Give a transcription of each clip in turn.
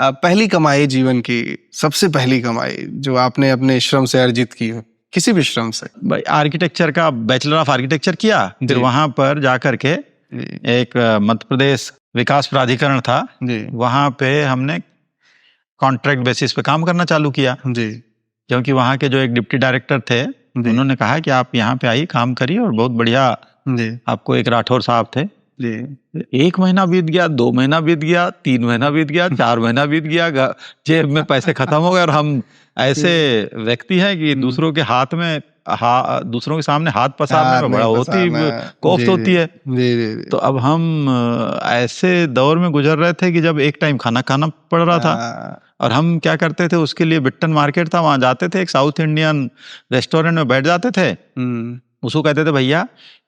पहली कमाई जीवन की, सबसे पहली कमाई जो आपने अपने श्रम से अर्जित की हो, किसी भी श्रम से? भाई आर्किटेक्चर का बैचलर ऑफ आर्किटेक्चर किया, फिर वहां पर जाकर के एक मध्य प्रदेश विकास प्राधिकरण था जी, वहां पे हमने कॉन्ट्रैक्ट बेसिस पे काम करना चालू किया जी, क्योंकि वहां के जो एक डिप्टी डायरेक्टर थे उन्होंने कहा कि आप यहाँ पे आइए काम करिए और बहुत बढ़िया। जी, आपको एक राठौर साहब थे जी, 1 महीना बीत गया, 2 महीना बीत गया, 3 महीना बीत गया, 4 महीना बीत गया, जेब में पैसे खत्म हो गए और हम ऐसे व्यक्ति हैं कि दूसरों के हाथ में दूसरों के सामने हाथ पसारने में बड़ा कोफ्त होती है। तो अब हम ऐसे दौर में गुजर रहे थे कि जब एक टाइम खाना खाना पड़ रहा था और हम क्या करते थे, उसके लिए बिट्टन मार्केट था, वहां जाते थे, एक साउथ इंडियन रेस्टोरेंट में बैठ जाते थे, उसको कहते थे भैया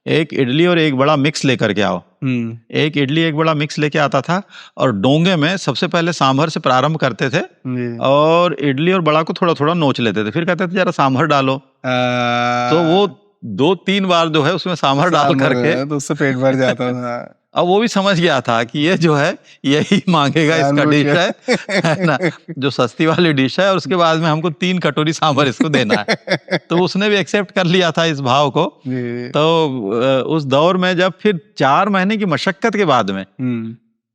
एक इडली और एक बड़ा मिक्स लेकर के आओ। एक इडली एक बड़ा मिक्स लेके आता था और डोंगे में सबसे पहले सांभर से प्रारंभ करते थे और इडली और बड़ा को थोड़ा थोड़ा नोच लेते थे, फिर कहते थे जरा सांभर डालो। तो वो 2-3 बार जो है उसमें सांभर डाल करके तो उससे पेट भर जाता था। अब वो भी समझ गया था कि ये जो है यही मांगेगा, इसका डिश है ना, जो सस्ती वाली डिश है, और उसके बाद में हमको 3 कटोरी सांभर इसको देना है। तो उसने भी एक्सेप्ट कर लिया था इस भाव को। तो उस दौर में जब फिर 4 महीने की मशक्कत के बाद में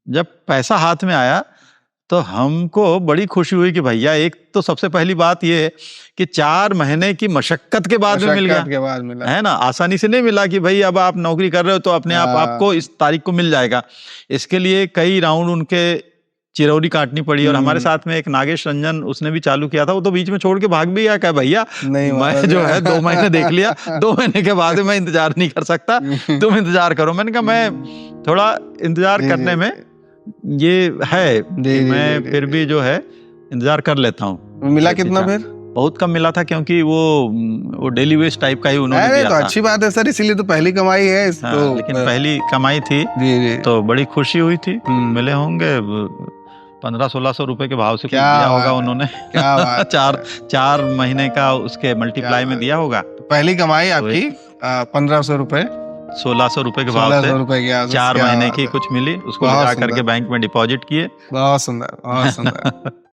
जब पैसा हाथ में आया तो हमको बड़ी खुशी हुई कि भैया एक तो सबसे पहली बात ये कि 4 महीने की मशक्कत के बाद में मिल गया, है ना, आसानी से नहीं मिला कि भाई अब आप नौकरी कर रहे हो तो अपने आप आपको इस तारीख को मिल जाएगा। इसके लिए कई राउंड उनके चिरौरी काटनी पड़ी और हमारे साथ में एक नागेश रंजन, उसने भी चालू किया था, वो तो बीच में छोड़ के भाग भी गया, क्या भैया मैं जो है 2 महीने देख लिया, 2 महीने के बाद मैं इंतजार नहीं कर सकता, तुम इंतजार करो। मैंने कहा मैं थोड़ा इंतजार करने में ये है कि मैं फिर भी जो है इंतजार कर लेता हूँ। मिला कितना फिर? बहुत कम मिला था क्योंकि वो डेली वेज टाइप का ही उन्होंने दिया था। अच्छी बात है सर, इसीलिए तो पहली कमाई है। तो लेकिन पहली कमाई थी तो बड़ी खुशी हुई थी। मिले होंगे 1500-1600 रुपए के भाव से दिया होगा उन्होंने। 4 महीने का उसके मल्टीप्लाई में दिया होगा। पहली कमाई आपकी 1500 रुपए, 1600 रुपए के भाव से 4 महीने की कुछ मिली, उसको लगा करके बैंक में डिपॉजिट किए। बहुत सुंदर, बहुत सुंदर।